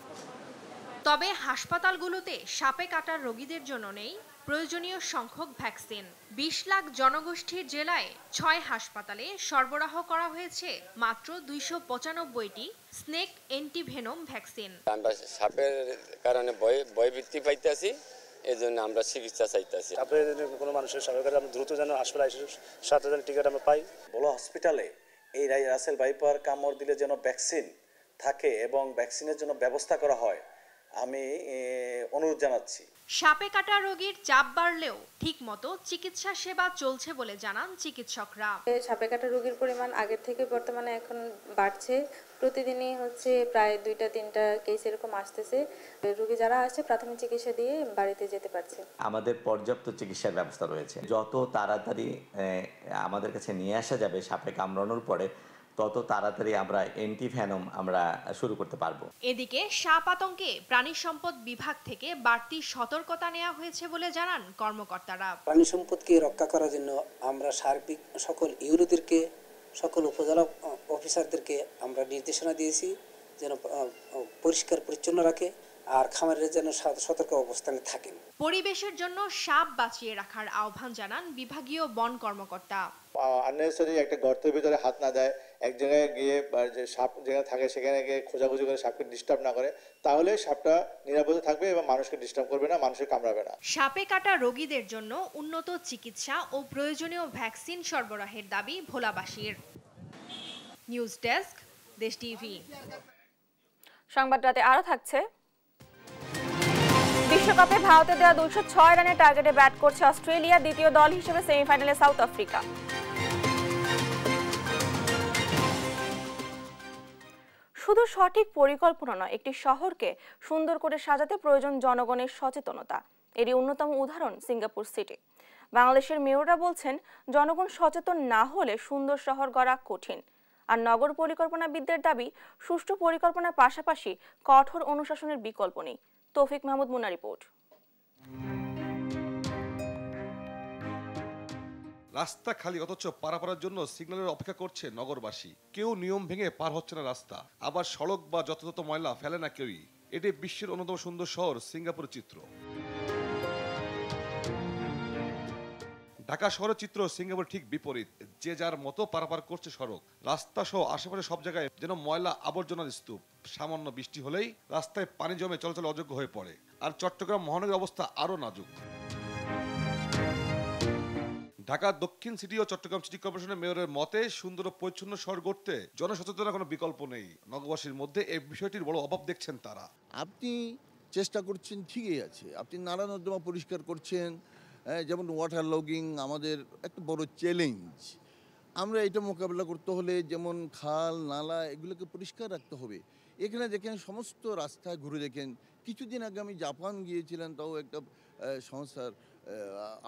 তবে হাসপাতালগুলোতে সাপে কাটার রোগীদের জন্য নেই প্রয়োজনীয় সংখ্যক ভ্যাকসিন। 20 লাখ জনগোষ্ঠীর জেলায় 6 হাসপাতালে সরবরাহ করা হয়েছে মাত্র 295টি স্নেক অ্যান্টিভেনম ভ্যাকসিন।
আমরা সাপের কারণে ভয় বৃদ্ধি পাইতেছি, এজন্য আমরা চিকিৎসা চাইতেছি।
আপনাদের কোনো মানুষের সরকার আমরা দ্রুত যেন হাসপাতালে এসে 7,000 টিকিট আমরা পাই।
বলো হসপিটালে এই রাসেল ভাইপার কামড় দিলে যেন ভ্যাকসিন থাকে এবং ভ্যাকসিনের জন্য ব্যবস্থা করা হয়, আমি অনুরোধ জানাচ্ছি।
সাপে কাটা রোগীর চাপ বাড়লেও ঠিকমতো চিকিৎসা সেবা চলছে বলে জানান চিকিৎসকরা।
সাপে কাটা রোগীর পরিমাণ আগের থেকে বর্তমানে এখন বাড়ছে। প্রতিদিনই প্রায় 2-3টা কেস এরকম আসতেছে। রোগী যারা আসছে প্রাথমিক চিকিৎসা দিয়ে বাড়িতে যেতে পারছে।
আমাদের পর্যাপ্ত চিকিৎসার ব্যবস্থা রয়েছে। যত তাড়াতাড়ি আমাদের কাছে নিয়ে আসা যাবে সাপে কামড়ানোর পরে, তত তাড়াতাড়ি আমরা অ্যান্টিভেনম আমরা শুরু করতে পারবো।
এদিকে সাপ আতঙ্কে প্রাণী সম্পদ বিভাগ থেকে বাড়তি সতর্কতা নেওয়া হয়েছে বলে জানান কর্মকর্তারা।
প্রাণী সম্পদকে রক্ষা করার জন্য আমরা সার্বিক সকল ইউরোদেরকে, সকল উপজেলা অফিসারদেরকে আমরা নির্দেশনা দিয়েছি যেন পরিষ্কার পরিচ্ছন্ন রাখে আর খামারিরা যেন সতর্ক অবস্থানে থাকেন।
পরিবেশের জন্য সাপ বাঁচিয়ে রাখার আহ্বান জানান বিভাগীয় বন কর্মকর্তা।
আননেসেসারি একটা গর্তের ভিতরে হাত না দেয়, এক জায়গায় গিয়ে যে সাপ যেখানে থাকে সেখানে গিয়ে খোঁজাখুঁজি করে সাপকে ডিস্টার্ব না করে, তাহলে সাপটা নিরাপদে থাকবে এবং মানুষকে ডিস্টার্ব করবে না, মানুষকে কামড়াবে না।
সাপে কাটা রোগীদের জন্য উন্নত চিকিৎসা ও প্রয়োজনীয় ভ্যাকসিন সরবরাহের দাবি ভোলাবাসীর। নিউজ ডেস্ক, দেশ টিভি।
সংবাদ রাতে আরো থাকছে। বিশ্বকাপে ভারতে দেওয়া 206 রানের টার্গেটে ব্যাট করছে অস্ট্রেলিয়া, দ্বিতীয় দল হিসেবে সেমিফাইনালে সাউথ আফ্রিকা। শুধু সঠিক পরিকল্পনা নয়, একটি শহরকে সুন্দর করে সাজাতে প্রয়োজন জনগণের সচেতনতা। এরই অন্যতম উদাহরণ সিঙ্গাপুর সিটি। বাংলাদেশের মেয়ররা বলছেন, জনগণ সচেতন না হলে সুন্দর শহর গড়া কঠিন। আর নগর পরিকল্পনাবিদদের দাবি, সুষ্ঠু পরিকল্পনার পাশাপাশি কঠোর অনুশাসনের বিকল্প নেই। তৌফিক মাহমুদ মুন্না রিপোর্ট।
রাস্তা খালি, অথচ পারাপারের জন্য সিগন্যালের অপেক্ষা করছে নগরবাসী। কেউ নিয়ম ভেঙে পার হচ্ছে না রাস্তা, আবার সড়ক বা যথাযথ ময়লা ফেলে না কেউই। এটি বিশ্বের অন্যতম সুন্দর শহর সিঙ্গাপুরের চিত্র। ঢাকা শহরের চিত্র সিঙ্গাপুর ঠিক বিপরীত। যে যার মতো পারাপার করছে সড়ক, রাস্তা সহ আশেপাশে সব জায়গায় যেন ময়লা আবর্জনার স্তূপ। সামান্য বৃষ্টি হলেই রাস্তায় পানি জমে চলাচল অযোগ্য হয়ে পড়ে। আর চট্টগ্রাম মহানগরের অবস্থা আরো নাজুক। ঢাকা দক্ষিণ সিটি ও চট্টগ্রাম সিটি কর্পোরেশনের মেয়রের মতে, সুন্দর ও পরিচ্ছন্ন শহর গড়তে জনসচেতনতার কোনো বিকল্প নেই। নগরবাসীর মধ্যে এই বিষয়টির বড় অভাব দেখছেন তারা।
আপনি চেষ্টা করছেন, ঠিকই আছে, আপনি নালা নর্দমা পরিষ্কার করছেন, যেমন ওয়াটার লগিং আমাদের একটা বড় চ্যালেঞ্জ। আমরা এটা মোকাবেলা করতে হলে যেমন খাল নালা এগুলোকে পরিষ্কার রাখতে হবে। এখানে দেখেন সমস্ত রাস্তায় ঘুরে দেখেন। কিছুদিন আগে আমি জাপান গিয়েছিলাম, তাও একটা সংস্থার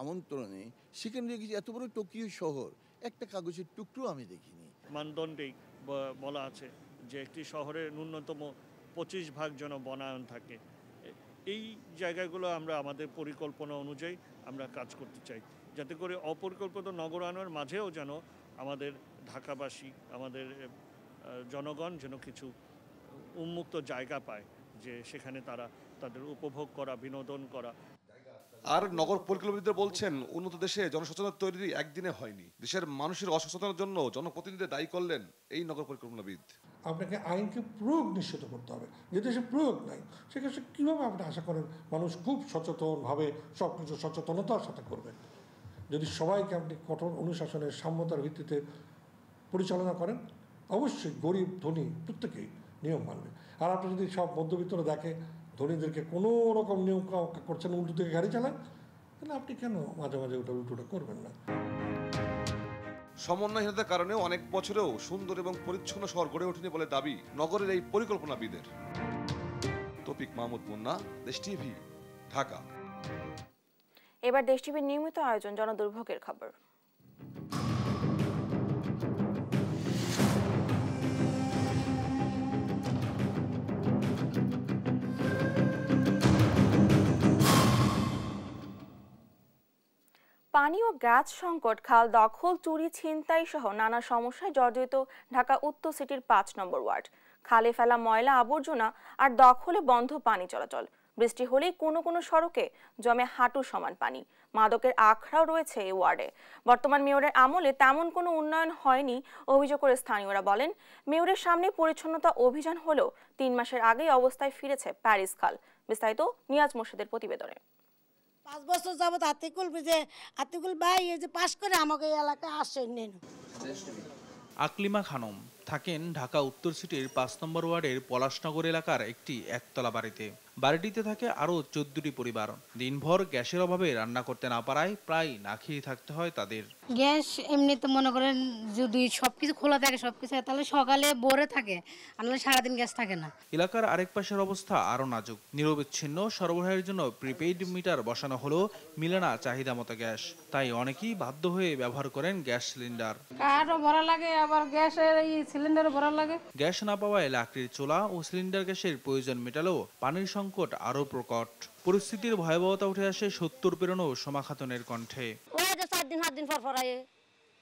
আমন্ত্রণে। সেখানে দেখেছি এত বড় টোকিও শহর, একটা কাগজের টুকরো আমি দেখিনি।
মানদণ্ডেই বলা আছে যে একটি শহরে ন্যূনতম 25% যেন বনায়ন থাকে। এই জায়গাগুলো আমরা আমাদের পরিকল্পনা অনুযায়ী আমরা কাজ করতে চাই, যাতে করে অপরিকল্পিত নগরায়নের মাঝেও যেন আমাদের ঢাকাবাসী, আমাদের জনগণ যেন কিছু উন্মুক্ত জায়গা পায়, যে সেখানে তারা তাদের উপভোগ করা, বিনোদন করা।
আর নগর পরিকল্পনাবিদরা বলছেন, উন্নত দেশে জনসচেতনতা তৈরি একদিনে হয়নি। দেশের মানুষের অসচেতনতার জন্য জনপ্রতিনিধিদের দায়ী করলেন এই নগর পরিকল্পনাবিদ।
আপনাকে আইনকে প্রয়োগ নিশ্চিত করতে হবে। যে দেশে প্রয়োগ নাই, সেক্ষেত্রে কীভাবে আপনি আশা করেন মানুষ খুব সচেতনভাবে সব কিছু সচেতনতার সাথে করবেন? যদি সবাইকে আপনি কঠোর অনুশাসনের সাম্যতার ভিত্তিতে পরিচালনা করেন, অবশ্যই গরিব ধনী প্রত্যেকেই নিয়ম মানবে। আর আপনি যদি সব মধ্যবিত্তরা দেখে ধনীদেরকে কোনো রকম নিয়ম করছেন, উল্টো দিকে গাড়ি চালান, তাহলে আপনি কেন মাঝে মাঝে ওটা উল্টোটা করবেন না?
সমন্বয়হীনতার কারণে অনেক বছরেও সুন্দর এবং পরিচ্ছন্ন শহর গড়ে ওঠেনি বলে দাবি নগরের এই পরিকল্পনাবিদের। তৌফিক মাহমুদ মুন্না, দেশ টিভি, ঢাকা।
এবার দেশ টিভির নিয়মিত আয়োজন জনদুর্ভোগের খবর। পানি ও গ্যাস সংকট, খাল দখল, চুরি, ছিনতাই সহ নানা সমস্যায় জর্জরিত ঢাকা উত্তর সিটির 5 নম্বর ওয়ার্ড। খালে ফেলা ময়লা আবর্জনা আর দখলে বন্ধ পানি চলাচল। বৃষ্টি হলেই কোনো কোনো সড়কে জমে হাঁটু সমান পানি। মাদকের আখড়াও রয়েছে এই ওয়ার্ডে। বর্তমান মেয়রের আমলে তেমন কোনো উন্নয়ন হয়নি অভিযোগ করে স্থানীয়রা বলেন, মেয়রের সামনে পরিচ্ছন্নতা অভিযান হলেও 3 মাসের আগেই অবস্থায় ফিরেছে প্যারিস খাল। বিস্তারিত নিয়াজ মোর্শেদের প্রতিবেদনে।
5 বছর যাবত আতিকুল ভাই এই যে পাশ করে আমাকে এই এলাকায় আসেন।
আকলিমা খানম থাকেন ঢাকা উত্তর সিটির 5 নম্বর ওয়ার্ডের পলাশনগর এলাকার একটি একতলা বাড়িতে। বাড়িটিতে থাকে আরও 14টি পরিবার। দিনভর গ্যাসের অভাবে রান্না করতে না পারায় প্রায় না খেয়ে থাকতে হয় তাদের।
গ্যাস এমনিতে মনে করেন যদি সবকিছু খোলা থাকে, সবকিছু তাহলে সকালে ভরে থাকে, আর সারাদিন গ্যাস থাকে না।
এলাকার আরেক পাশের অবস্থা আরও নাজুক। নিরবিচ্ছিন্ন সরবরাহের জন্য প্রিপেইড মিটার বসানো হলেও মিলে না চাহিদা মতো গ্যাস। তাই অনেকেই বাধ্য হয়ে ব্যবহার করেন গ্যাস সিলিন্ডার।
কারও ভরা লাগে, আবার গ্যাসের সিলিন্ডারে ভরা লাগে।
গ্যাস না পাওয়ায় লাকড়ির চুলা ও সিলিন্ডার গ্যাসের প্রয়োজন মেটালেও পানির সংকট আরো প্রকট। পরিস্থিতির ভয়াবহতা উঠে আসে 70 পেরোনো সোমা খাতুনের কণ্ঠে।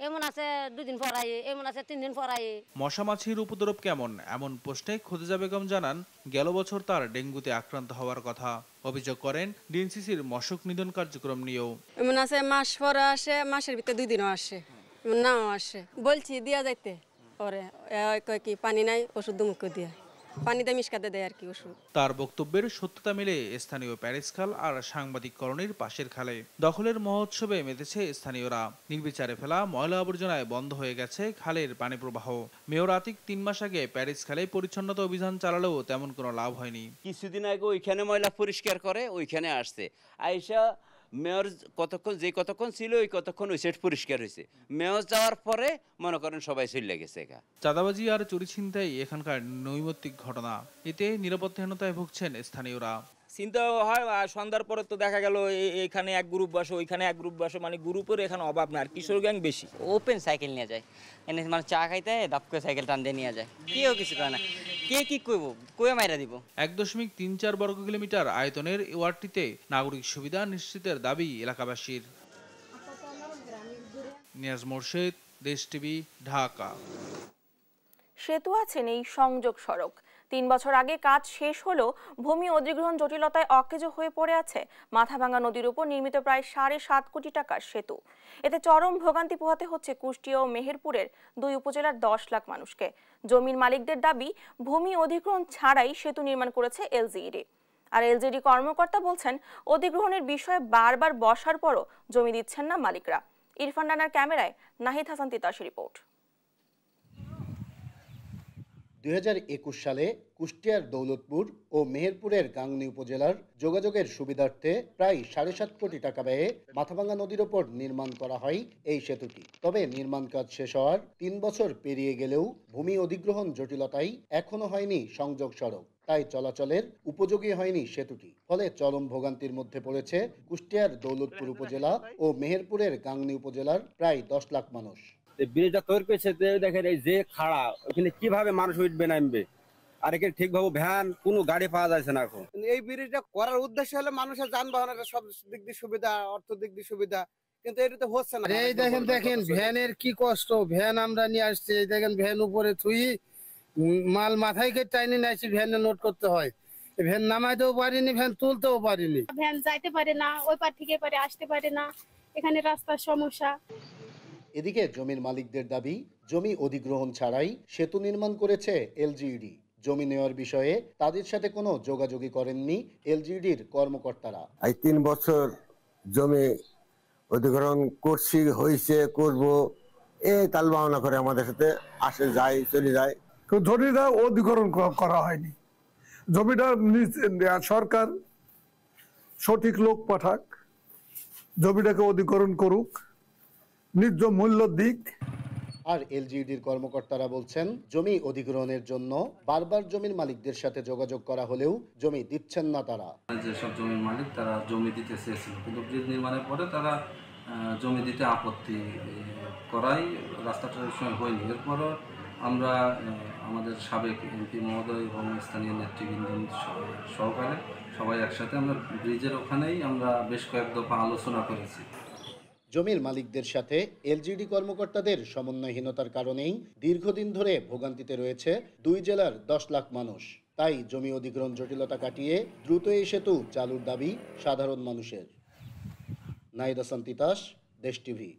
এমন আছে 2 দিন পর আয়ে, এমন আছে 3 দিন পর আয়ে।
মশা মাছির উপদ্রব কেমন এমন প্রশ্নে খোদিজা বেগম জানান গেল বছর তার ডেঙ্গুতে আক্রান্ত হওয়ার কথা। অভিযোগ করেন ডিএনসিসির মশক নিধন কার্যক্রম নিয়েও।
এমন আছে মাস পর আসে, মাসের ভিতরে 2 দিনও আসে, নাও আসে। বলছি দিয়া যাইতে পরে কয় কি পানি নাই, ওষুধ দুমুকে দিয়া পানিতে মিশকাতে দেয় আর কি ওষুধ।
তার বক্তব্যের সত্যতা মিলে স্থানীয় প্যারিস খাল আর সাংবাদিক কলোনির পাশের খালে। দখলের মহোৎসবে মেতেছে স্থানীয়রা। নির্বিচারে ফেলা ময়লা আবর্জনায় বন্ধ হয়ে গেছে খালের পানি প্রবাহ। মেয়র আতিক 3 মাস আগে প্যারিস খালে পরিচ্ছন্নতা অভিযান চালালেও তেমন কোনো লাভ হয়নি।
কিছুদিন আগে ওইখানে ময়লা পরিষ্কার করে ওইখানে আসছে আইসা মেয়র কতক্ষণ ছিল ওই কতক্ষণ ওই সেট পরিষ্কার হয়েছে। মেয়র যাওয়ার পরে মনে করেন সবাই চলে গেছে।
চাঁদাবাজি আর চুরি ছিনতাই এখানকার নৈমিত্তিক ঘটনা। এতে নিরাপত্তাহীনতায় ভুগছেন স্থানীয়রা।
চিন্তা হয় সন্ধ্যার পরে তো দেখা গেল এখানে এক গ্রুপ বসে, ওইখানে এক গ্রুপ বসে, মানে গ্রুপের এখানে অভাব না। আর কিশোর গ্যাং বেশি।
ওপেন সাইকেল নিয়ে যায়, এনে মানে চা খাইতে দাপ করে সাইকেল টান দিয়ে নিয়ে যায়। কেউ কিছু করে না, কে কি করবো, কয়ে মাইরা দিব।
1.34 বর্গ কিলোমিটার আয়তনের ওয়ার্ডটিতে নাগরিক সুবিধা নিশ্চিতের দাবি এলাকাবাসীর। নিয়াজ মোর্শেদ, দেশ টিভি, ঢাকা।
সেতু আছে নেই সংযোগ সড়ক। 3 বছর আগে কাজ শেষ হলেও ভূমি অধিগ্রহণ জটিলতায় অকেজো হয়ে পড়ে আছে মাথাভাঙ্গা নদীর উপর নির্মিত প্রায় 7.5 কোটি টাকার সেতু। এতে চরম ভোগান্তি পোহাতে হচ্ছে কুষ্টিয়া ও মেহেরপুরের 2 উপজেলার 10 লাখ মানুষকে। জমির মালিকদের দাবি, ভূমি অধিগ্রহণ ছাড়াই সেতু নির্মাণ করেছে এলজিইডি। আর এলজিইডি কর্মকর্তা বলছেন, অধিগ্রহণের বিষয়ে বারবার বসার পরও জমি দিচ্ছেন না মালিকরা। ইরফান রানার ক্যামেরায় নাহিদ হাসান তিতাসের রিপোর্ট।
2021 সালে কুষ্টিয়ার দৌলতপুর ও মেহেরপুরের গাংনী উপজেলার যোগাযোগের সুবিধার্থে প্রায় 7.5 কোটি টাকা ব্যয়ে মাথাভাঙ্গা নদীর ওপর নির্মাণ করা হয় এই সেতুটি। তবে নির্মাণ কাজ শেষ হওয়ার 3 বছর পেরিয়ে গেলেও ভূমি অধিগ্রহণ জটিলতায় এখনো হয়নি সংযোগ সড়ক। তাই চলাচলের উপযোগী হয়নি সেতুটি। ফলে চরম ভোগান্তির মধ্যে পড়েছে কুষ্টিয়ার দৌলতপুর উপজেলা ও মেহেরপুরের গাংনী উপজেলার প্রায় 10 লাখ মানুষ।
ব্রিজটা তৈরি করেছে, দেখেন এই যে খাড়া, ওখানে কিভাবে মানুষ উঠবে নামবে, আর এখানে ঠিকভাবে ভ্যান কোনো গাড়ি পাওয়া যাচ্ছে না এখন। এই ব্রিজটা করার উদ্দেশ্য হলো মানুষের যানবাহনের সব দিক দিয়ে সুবিধা, অর্থ দিক দিয়ে সুবিধা, কিন্তু এটা তো হচ্ছে না। এই দেখেন ভ্যানের কি কষ্ট। ভ্যান আমরা নিয়ে আসছি, দেখেন ভ্যান উপরে থুই মাল মাথায় কে টাইনি নিয়ে আসি, ভ্যানে লোড করতে হয়। ভ্যান নামাইতেও পারিনি, ভ্যান তুলতেও পারিনি।
ভ্যান যাইতে পারে না, ওই পার থেকে পারে আসতে পারে না, এখানে রাস্তার সমস্যা।
এদিকে জমির মালিকদের দাবি, জমি অধিগ্রহণ ছাড়াই সেতু নির্মাণ করেছে এলজিইডি। জমি নেওয়ার বিষয়ে তাদের সাথে কোনো যোগাযোগই করেননি এলজিইডির কর্মকর্তারা।
এই 3 বছর জমি অধিগ্রহণ করছি, হয়েছে, করব, এই তালবাহনা করে আমাদের সাথে আসে যায়, চলে যায়।
জমিটা অধিগ্রহণ করা হয়নি। জমিটা সরকার সঠিক লোক পাঠাক, জমিটাকে অধিগ্রহণ করুক, ন্যায্য মূল্য দিক।
আর এলজিইডির কর্মকর্তারা বলছেন, জমি অধিগ্রহণের জন্য বারবার জমির মালিকদের সাথে যোগাযোগ করা হলেও জমি দিচ্ছেন না তারা।
যেসব জমির মালিক তারা জমি দিতে চেয়েছিল, কিন্তু ব্রিজ নির্মাণের পরে তারা জমি দিতে আপত্তি করাই রাস্তাটার সময় হয়নি। এরপরও আমরা আমাদের সাবেক এমপি মহোদয় এবং স্থানীয় নেতৃবৃন্দ সহকারে সবাই একসাথে আমরা ব্রিজের ওখানেই আমরা বেশ কয়েক দফা আলোচনা করেছি।
জমির মালিকদের সাথে এলজিইডি কর্মকর্তাদের সমন্বয়হীনতার কারণেই দীর্ঘদিন ধরে ভোগান্তিতে রয়েছে 2 জেলার 10 লাখ মানুষ। তাই জমি অধিগ্রহণ জটিলতা কাটিয়ে দ্রুত এই সেতু চালুর দাবি সাধারণ মানুষের। নাহিদ হাসান তিতাস, দেশ টিভি।